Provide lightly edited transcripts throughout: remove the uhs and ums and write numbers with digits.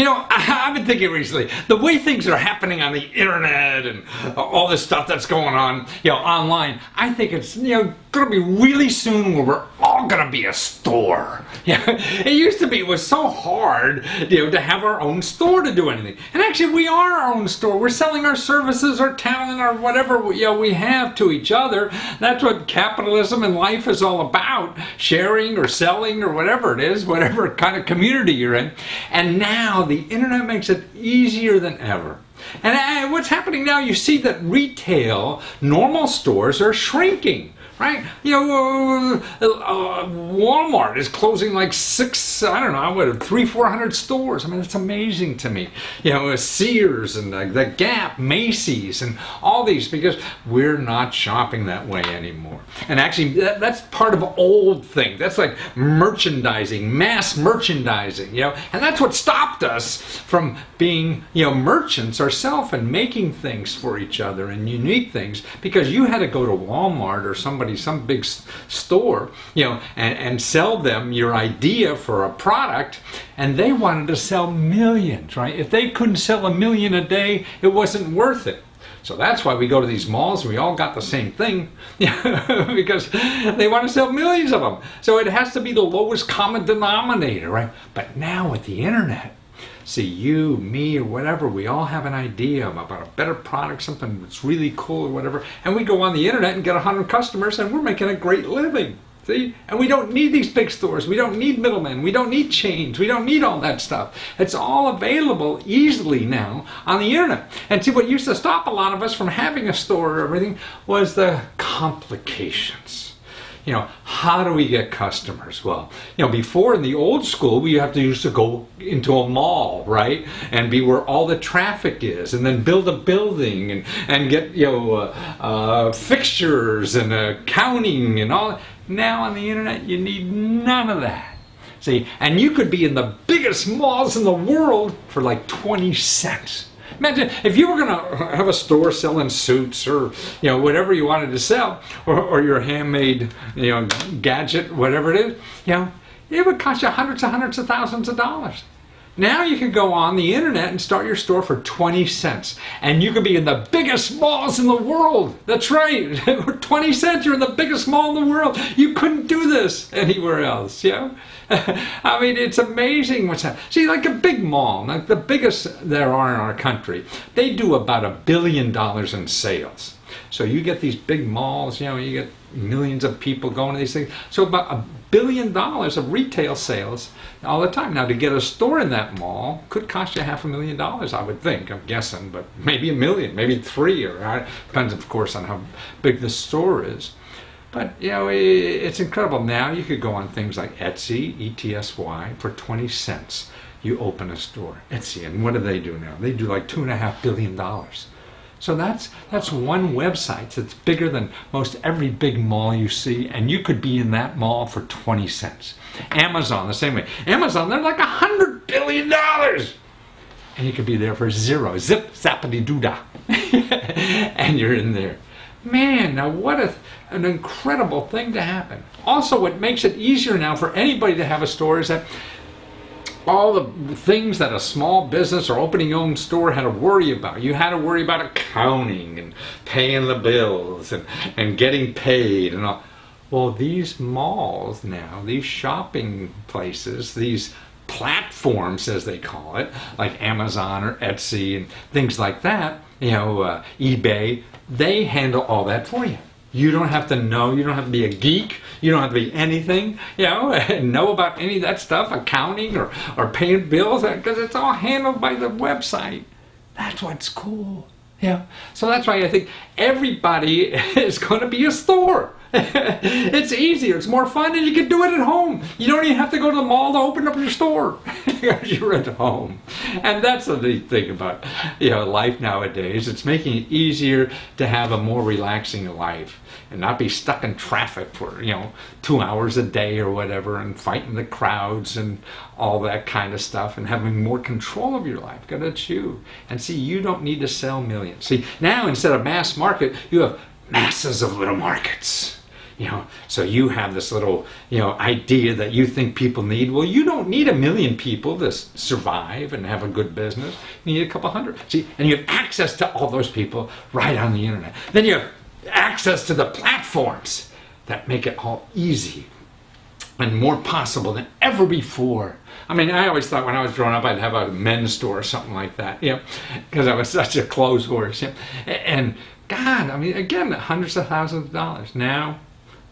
You know, I've been thinking recently, the way things are happening on the internet and all this stuff that's going on, online, I think it's, going to be really soon where we're all going to be a store. Yeah, it used to be, it was so hard, to have our own store to do anything. And actually, we are our own store. We're selling our services, our talent, or whatever, we have to each other. That's what capitalism and life is all about, sharing or selling or whatever it is, whatever kind of community you're in. And now the internet makes it easier than ever. And what's happening now, you see that retail, normal stores are shrinking. Right? Walmart is closing like 300-400 stores. I mean, it's amazing to me. Sears and the Gap, Macy's, and all these, because we're not shopping that way anymore. And actually, that's part of an old thing. That's like merchandising, mass merchandising, and that's what stopped us from being, merchants ourselves and making things for each other and unique things, because you had to go to Walmart or some big store, and sell them your idea for a product, and they wanted to sell millions, right? If they couldn't sell 1 million a day, it wasn't worth it. So that's why we go to these malls and we all got the same thing, because they want to sell millions of them. So it has to be the lowest common denominator, right? But now with the internet, see, you, me, or whatever, we all have an idea about a better product, something that's really cool or whatever, and we go on the internet and get 100 customers, and we're making a great living. See? And we don't need these big stores. We don't need middlemen. We don't need chains. We don't need all that stuff. It's all available easily now on the internet. And see, what used to stop a lot of us from having a store or everything was the complications. How do we get customers? Well, before in the old school, we used to go into a mall, right? And be where all the traffic is, and then build a building and get, fixtures and accounting and all. Now on the internet, you need none of that. See, and you could be in the biggest malls in the world for like 20 cents. Imagine if you were going to have a store selling suits or whatever you wanted to sell, or your handmade gadget, whatever it is, it would cost you hundreds of thousands of dollars. Now you can go on the internet and start your store for 20 cents. And you could be in the biggest malls in the world. That's right. For 20 cents, you're in the biggest mall in the world. You couldn't do this anywhere else, I mean, it's amazing what's happening. See, like a big mall, like the biggest there are in our country, they do about $1 billion in sales. So you get these big malls, you get millions of people going to these things. So about $1 billion of retail sales all the time. Now, to get a store in that mall could cost you $500,000, I would think. I'm guessing, but maybe $1 million, maybe 3, or depends, of course, on how big the store is. But, it's incredible. Now you could go on things like Etsy, ETSY, for 20 cents. You open a store, Etsy, and what do they do now? They do like $2.5 billion. So that's one website that's bigger than most every big mall you see, and you could be in that mall for 20 cents. Amazon, the same way. Amazon, they're like $100 billion. And you could be there for 0. Zip, zappity doo-dah. And you're in there. Man, now what an incredible thing to happen. Also, what makes it easier now for anybody to have a store is that all the things that a small business or opening your own store had to worry about. You had to worry about accounting and paying the bills and getting paid and all. Well, these malls now, these shopping places, these platforms, as they call it, like Amazon or Etsy and things like that, eBay, they handle all that for you. You don't have to know, you don't have to be a geek, you don't have to be anything, know about any of that stuff, accounting or paying bills, because it's all handled by the website. That's what's cool. So that's why I think everybody is going to be a store. It's easier, it's more fun, and you can do it at home. You don't even have to go to the mall to open up your store. You're at home. And that's the neat thing about life nowadays. It's making it easier to have a more relaxing life and not be stuck in traffic for 2 hours a day or whatever, and fighting the crowds and all that kind of stuff, and having more control of your life, because it's you. And see, you don't need to sell millions. See, now instead of mass market, you have masses of little markets. So you have this little, idea that you think people need. Well, you don't need 1 million people to survive and have a good business. You need a couple hundred. See, and you have access to all those people right on the internet. Then you have access to the platforms that make it all easy and more possible than ever before. I mean, I always thought when I was growing up I'd have a men's store or something like that, because I was such a clothes horse. And God, I mean, again, hundreds of thousands of dollars. Now,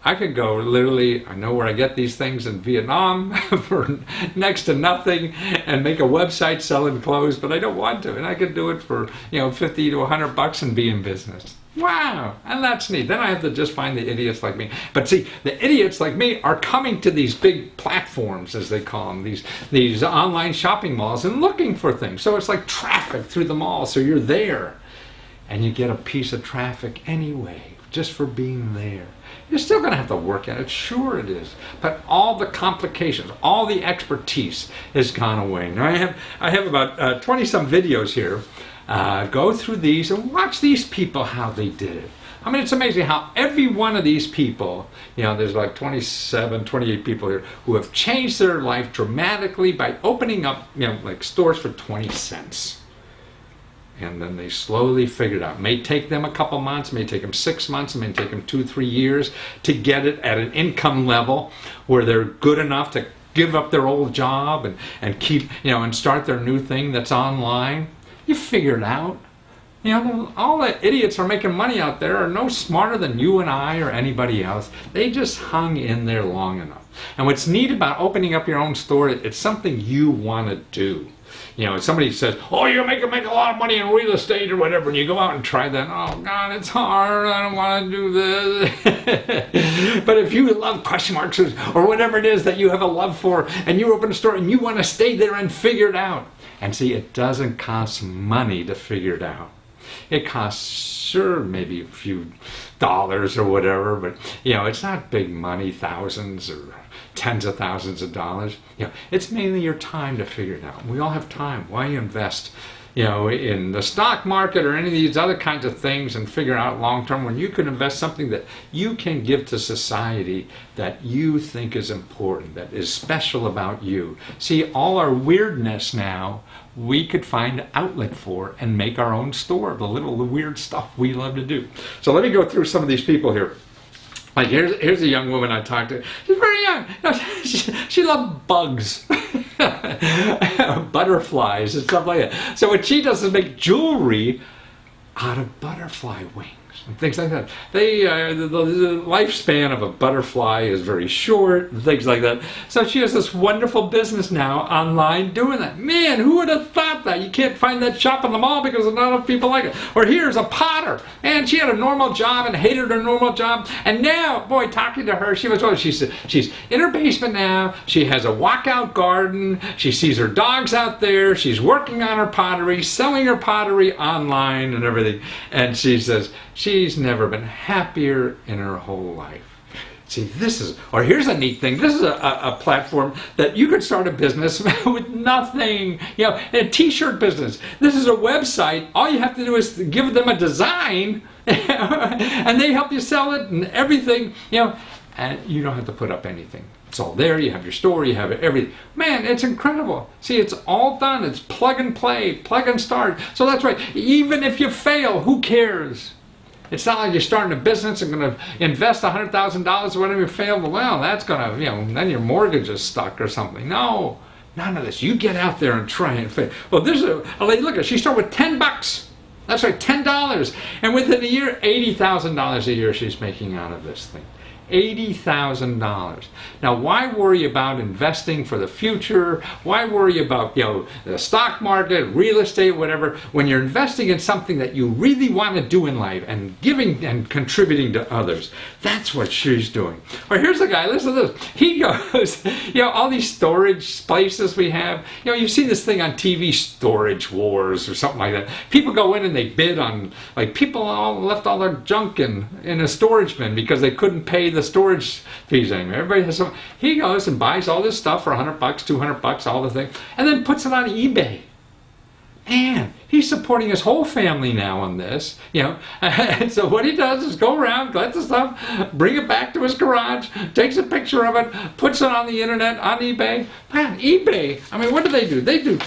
I could go literally, I know where I get these things in Vietnam for next to nothing and make a website selling clothes, but I don't want to. And I could do it for, 50 to $100 and be in business. Wow, and that's neat. Then I have to just find the idiots like me. But see, the idiots like me are coming to these big platforms, as they call them, these online shopping malls, and looking for things. So it's like traffic through the mall. So you're there, and you get a piece of traffic anyway, just for being there. You're still going to have to work at it, sure it is. But all the complications, all the expertise has gone away. Now I have about 20-some videos here. Go through these and watch these people, how they did it. I mean, it's amazing how every one of these people, there's like 27, 28 people here who have changed their life dramatically by opening up, like stores for 20 cents. And then they slowly figured it out. It may take them a couple months, may take them 6 months, it may take them 2-3 years to get it at an income level where they're good enough to give up their old job and keep, and start their new thing that's online. You figure it out. All the idiots are making money out there are no smarter than you and I or anybody else. They just hung in there long enough. And what's neat about opening up your own store, it's something you want to do. Somebody says, oh, you make a lot of money in real estate or whatever, and you go out and try that. Oh, God, it's hard. I don't want to do this. But if you love question marks or whatever it is that you have a love for, and you open a store and you want to stay there and figure it out. And see, it doesn't cost money to figure it out. It costs, sure, maybe a few dollars or whatever, but, it's not big money, thousands or tens of thousands of dollars. It's mainly your time to figure it out. We all have time. Why invest, in the stock market or any of these other kinds of things and figure out long term when you can invest something that you can give to society that you think is important, that is special about you. See, all our weirdness now, we could find an outlet for and make our own store, the weird stuff we love to do. So let me go through some of these people here. Like here's a young woman I talked to. She's very young. She loved bugs, butterflies and stuff like that. So what she does is make jewelry out of butterfly wings and things like that. The lifespan of a butterfly is very short and things like that. So she has this wonderful business now online doing that. Man, who would have thought that? You can't find that shop in the mall because not enough people like it. Or here's a potter, and she had a normal job and hated her normal job. And now, boy, talking to her, she's in her basement now. She has a walkout garden. She sees her dogs out there. She's working on her pottery, selling her pottery online and everything. And she says, she's never been happier in her whole life. See, here's a neat thing. This is a platform that you could start a business with nothing, a T-shirt business. This is a website. All you have to do is give them a design and they help you sell it and everything, and you don't have to put up anything. It's all there. You have your store. You have everything. Man, it's incredible. See, it's all done. It's plug and play, plug and start. So that's right. Even if you fail, who cares? It's not like you're starting a business and going to invest $100,000 or whatever you fail. Well, that's going to, then your mortgage is stuck or something. No, none of this. You get out there and try and fail. Well, there's a lady, look at, she started with $10. That's right, $10. And within a year, $80,000 a year she's making out of this thing. $80,000. Now, why worry about investing for the future? Why worry about, the stock market, real estate, whatever, when you're investing in something that you really want to do in life and giving and contributing to others? That's what she's doing. Or here's a guy, listen to this. He goes, all these storage places we have, you've seen this thing on TV, Storage Wars or something like that. People go in and they bid on, like, people all left all their junk in a storage bin because they couldn't pay the storage fees anymore. Everybody has some. He goes and buys all this stuff for $100, $200, all the things, and then puts it on eBay. Man, he's supporting his whole family now on this, And so what he does is go around, collect the stuff, bring it back to his garage, takes a picture of it, puts it on the internet, on eBay. Man, eBay, I mean, what do? They do,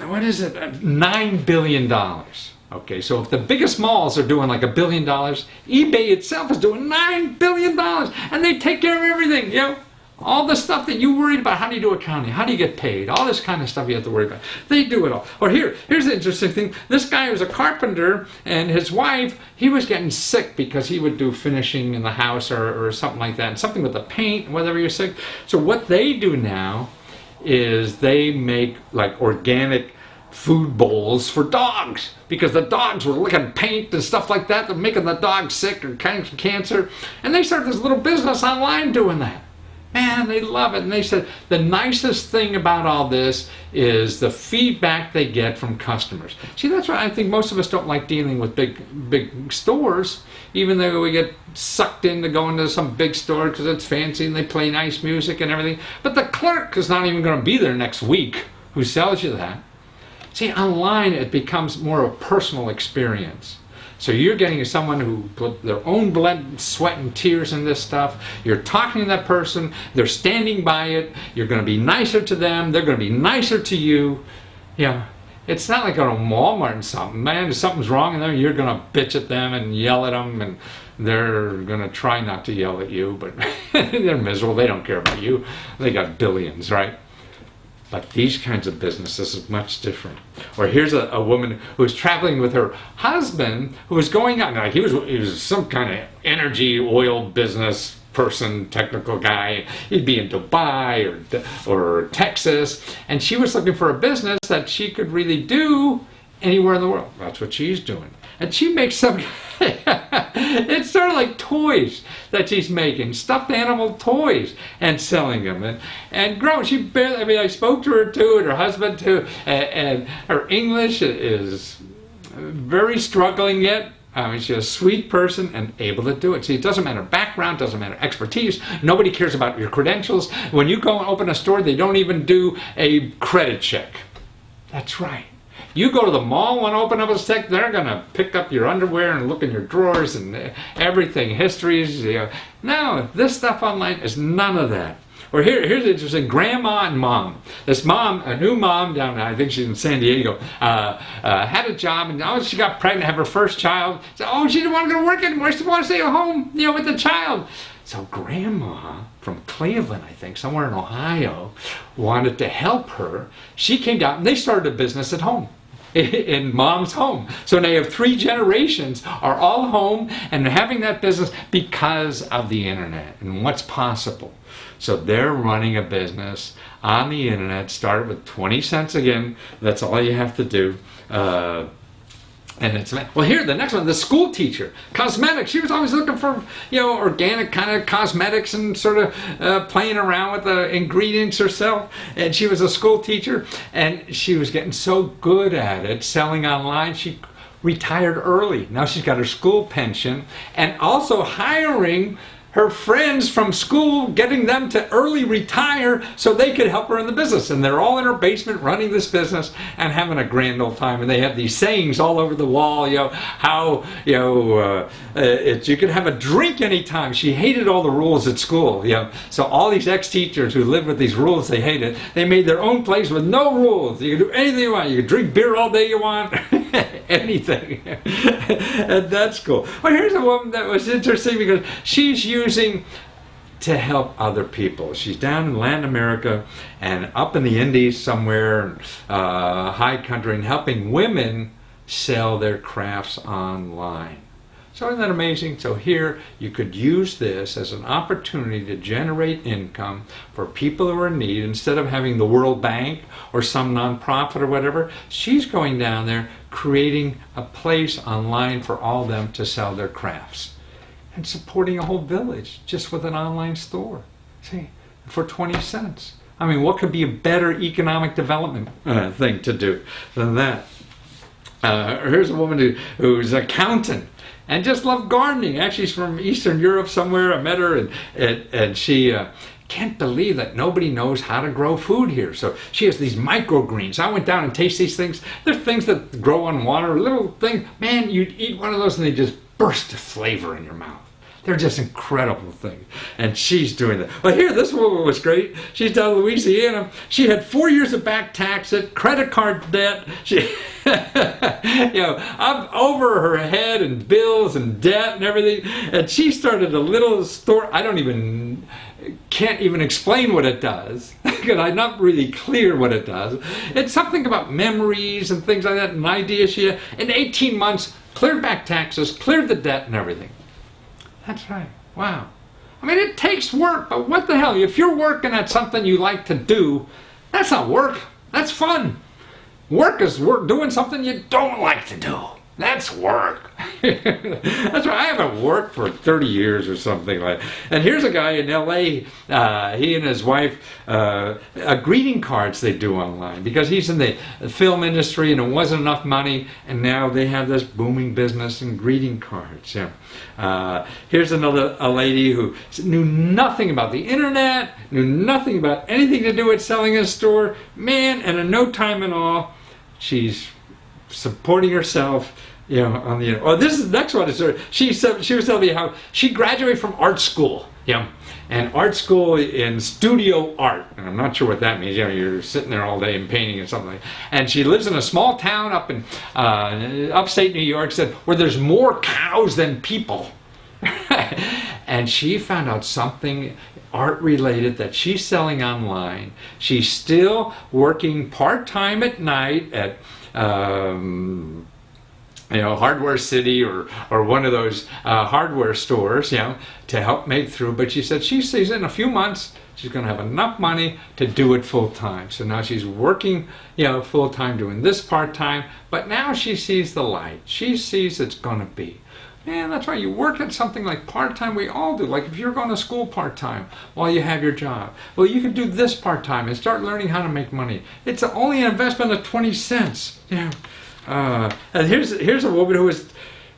what is it, $9 billion. Okay, so if the biggest malls are doing like $1 billion, eBay itself is doing $9 billion. And they take care of everything, All the stuff that you worried about, how do you do accounting, how do you get paid, all this kind of stuff you have to worry about. They do it all. Or here's the interesting thing. This guy was a carpenter, and his wife, he was getting sick because he would do finishing in the house or something like that, and something with the paint, whether you're sick. So what they do now is they make like organic food bowls for dogs, because the dogs were licking paint and stuff like that, they're making the dogs sick or cancer, and they started this little business online doing that. Man, they love it. And they said the nicest thing about all this is the feedback they get from customers. See, that's why I think most of us don't like dealing with big stores, even though we get sucked into going to some big store because it's fancy and they play nice music and everything. But the clerk is not even going to be there next week who sells you that. See, online it becomes more of a personal experience. So you're getting someone who put their own blood, sweat, and tears in this stuff. You're talking to that person. They're standing by it. You're going to be nicer to them. They're going to be nicer to you. It's not like going to Walmart and something. Man, if something's wrong in there, you're going to bitch at them and yell at them, and they're going to try not to yell at you, but they're miserable. They don't care about you. They got billions, right? But these kinds of businesses is much different. Or here's a woman who was traveling with her husband, who was going out. Like he was some kind of energy oil business person, technical guy. He'd be in Dubai or Texas, and she was looking for a business that she could really do anywhere in the world. That's what she's doing. And she makes some, it's sort of like toys that she's making, stuffed animal toys, and selling them. And growing, she barely, I spoke to her too, and her husband too, and her English is very struggling yet. She's a sweet person and able to do it. See, it doesn't matter background, doesn't matter expertise. Nobody cares about your credentials. When you go and open a store, they don't even do a credit check. That's right. You go to the mall, want to open up a stick, they're going to pick up your underwear and look in your drawers and everything, histories. No, this stuff online is none of that. Or here's interesting, grandma and mom. This mom, a new mom down there, I think she's in San Diego, had a job, and she got pregnant, had her first child. So, she didn't want to go to work anymore. She wanted to stay at home, with the child. So grandma from Cleveland, I think, somewhere in Ohio, wanted to help her. She came down, and they started a business at home. In mom's home. So they have 3 generations are all home and having that business because of the internet and what's possible. So they're running a business on the internet, started with 20 cents again. That's all you have to do. And it's, well, here, the next one, the school teacher, cosmetics. She was always looking for, organic kind of cosmetics and sort of playing around with the ingredients herself. And she was a school teacher, and she was getting so good at it, selling online, she retired early. Now she's got her school pension, and also hiring her friends from school, getting them to early retire so they could help her in the business. And they're all in her basement running this business and having a grand old time. And they have these sayings all over the wall, how, you could have a drink anytime. She hated all the rules at school, So all these ex-teachers who lived with these rules they hated, they made their own place with no rules. You could do anything you want. You could drink beer all day you want. Anything. And that's cool. Well, here's a woman that was interesting because she's using to help other people. She's down in Latin America and up in the Indies somewhere, high country, and helping women sell their crafts online. So isn't that amazing? So here you could use this as an opportunity to generate income for people who are in need. Instead of having the World Bank or some nonprofit or whatever, she's going down there creating a place online for all of them to sell their crafts. And supporting a whole village just with an online store. See, for 20 cents. I mean, what could be a better economic development thing to do than that? Here's a woman who's an accountant and just loved gardening. Actually, she's from Eastern Europe somewhere. I met her, and she can't believe that nobody knows how to grow food here. So she has these microgreens. I went down and tasted these things. They're things that grow on water, little things. Man, you'd eat one of those and they just burst of flavor in your mouth. They're just incredible things. And she's doing that. Well, here, this woman was great. She's down in Louisiana. She had 4 years of back taxes, credit card debt. She, up over her head and bills and debt and everything. And she started a little store. Can't even explain what it does because I'm not really clear what it does. It's something about memories and things like that and ideas. She had, in 18 months, cleared back taxes, cleared the debt and everything. That's right. Wow. I mean, it takes work, but what the hell? If you're working at something you like to do, that's not work. That's fun. Work is doing something you don't like to do. That's work. That's right. I haven't worked for 30 years or something like that. And here's a guy in LA, he and his wife, greeting cards they do online because he's in the film industry and it wasn't enough money and now they have this booming business in greeting cards. Yeah. Here's a lady who knew nothing about the internet, knew nothing about anything to do with selling in a store. Man, and in no time at all, she's supporting herself. On the internet. Oh, this is the next one. She was telling me how she graduated from art school. And art school in studio art. And I'm not sure what that means. You're sitting there all day and painting or something like that. And she lives in a small town up in upstate New York, where there's more cows than people. And she found out something art related that she's selling online. She's still working part-time at night at Hardware City or one of those hardware stores, to help make through. But she said she sees in a few months she's going to have enough money to do it full time. So now she's working, full time doing this part time. But now she sees the light. She sees it's going to be. Man, that's right. You work at something like part-time. We all do. Like if you're going to school part-time while you have your job. Well, you can do this part-time and start learning how to make money. It's only an investment of 20 cents. And here's a woman who was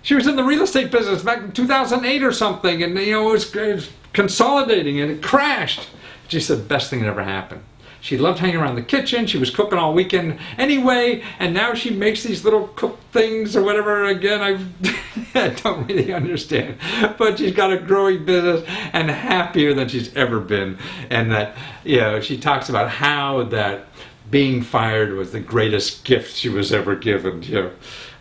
in the real estate business back in 2008 or something, and it was consolidating and it crashed. She said, best thing that ever happened. She loved hanging around the kitchen. She was cooking all weekend anyway, and now she makes these little cooked things or whatever. Again, I don't really understand, but she's got a growing business and happier than she's ever been. And that, she talks about how that being fired was the greatest gift she was ever given.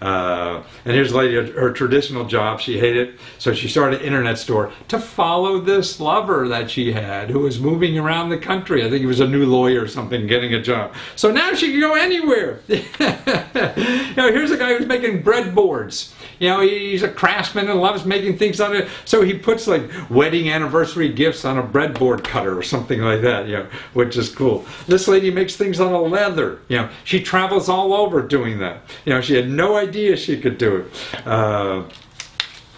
And here's a lady, her traditional job, she hated it, so she started an internet store to follow this lover that she had who was moving around the country. I think he was a new lawyer or something, getting a job. So now she can go anywhere. Here's a guy who's making breadboards. He's a craftsman and loves making things on it. So he puts like wedding anniversary gifts on a breadboard cutter or something like that, which is cool. This lady makes things on a leather. She travels all over doing that. She had no idea she could do it. God,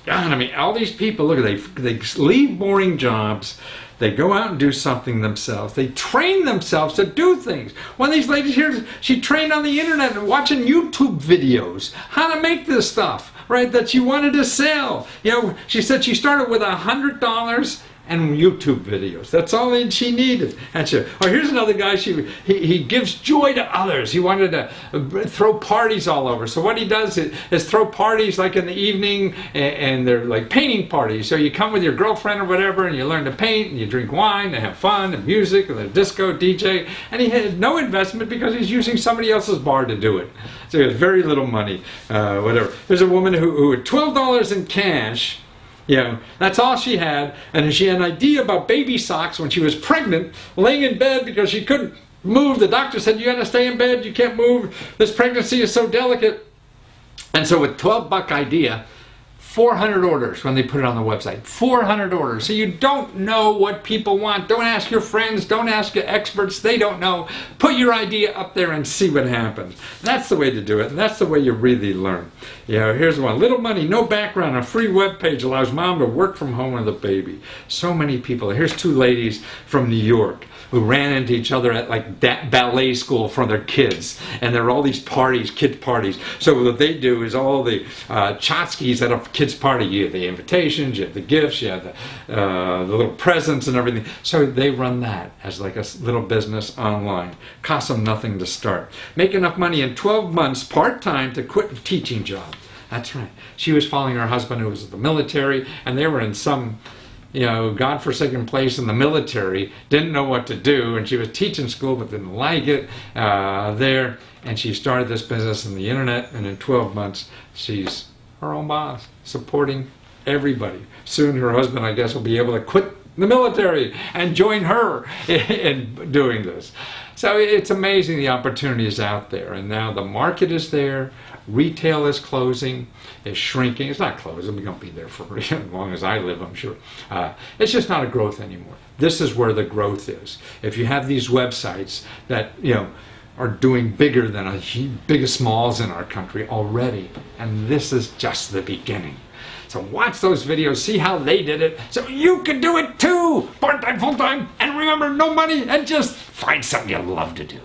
I mean, all these people, look, they leave boring jobs. They go out and do something themselves. They train themselves to do things. One of these ladies here, she trained on the internet and watching YouTube videos, how to make this stuff, right, that she wanted to sell. She said she started with $100 and YouTube videos. That's all she needed. And here's another guy. He gives joy to others. He wanted to throw parties all over. So what he does is throw parties like in the evening, and they're like painting parties. So you come with your girlfriend or whatever, and you learn to paint, and you drink wine, and have fun, and music, and the disco DJ. And he had no investment because he's using somebody else's bar to do it. So he has very little money, whatever. There's a woman who had $12 in cash. That's all she had, and she had an idea about baby socks when she was pregnant, laying in bed because she couldn't move. The doctor said, you gotta stay in bed, you can't move, this pregnancy is so delicate. And so with $12 idea, 400 orders when they put it on the website. 400 orders. So you don't know what people want. Don't ask your friends. Don't ask your experts. They don't know. Put your idea up there and see what happens. That's the way to do it. And that's the way you really learn. Here's one. Little money, no background. A free web page allows mom to work from home with a baby. So many people. Here's two ladies from New York who ran into each other at like ballet school for their kids. And there were all these parties, kids parties. So what they do is all the tchotchkes at a kids party. You have the invitations, you have the gifts, you have the little presents and everything. So they run that as like a little business online. Costs them nothing to start. Make enough money in 12 months part-time to quit a teaching job. That's right. She was following her husband who was in the military, and they were in some, godforsaken place in the military, didn't know what to do, and she was teaching school but didn't like it there, and she started this business on the internet, and in 12 months she's her own boss, supporting everybody. Soon her husband, I guess, will be able to quit the military and join her in doing this. So it's amazing the opportunities out there, and now the market is there. Retail is closing, is shrinking. It's not closing. We're going to be there for as long as I live, I'm sure. It's just not a growth anymore. This is where the growth is. If you have these websites that are doing bigger than biggest malls in our country already, and this is just the beginning. So watch those videos, see how they did it, so you can do it too! Part-time, full-time, and remember, no money, and just find something you love to do.